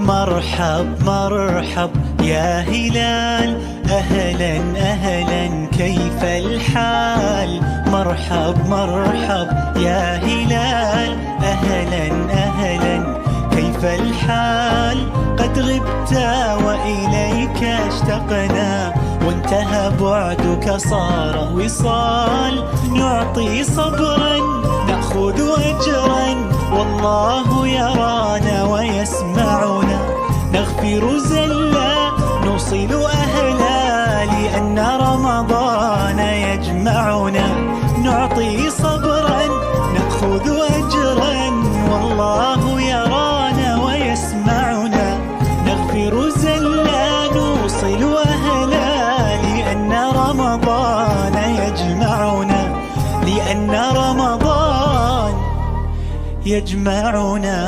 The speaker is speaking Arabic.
مرحب مرحب يا هلال، أهلا أهلا كيف الحال؟ مرحب مرحب يا هلال، أهلا أهلا كيف الحال؟ قد غبت وإليك اشتقنا، وانتهى بعدك صار وصال. نعطي صبرا نأخذ أجرا، والله يرانا ويسمعنا. نغفر زلا نوصل أهلا، لأن رمضان يجمعنا. نعطي صبرا نأخذ أجرا، والله يرانا ويسمعنا. نغفر زلا نوصل أهلا، لأن رمضان يجمعنا. لأن رمضان يجمعنا.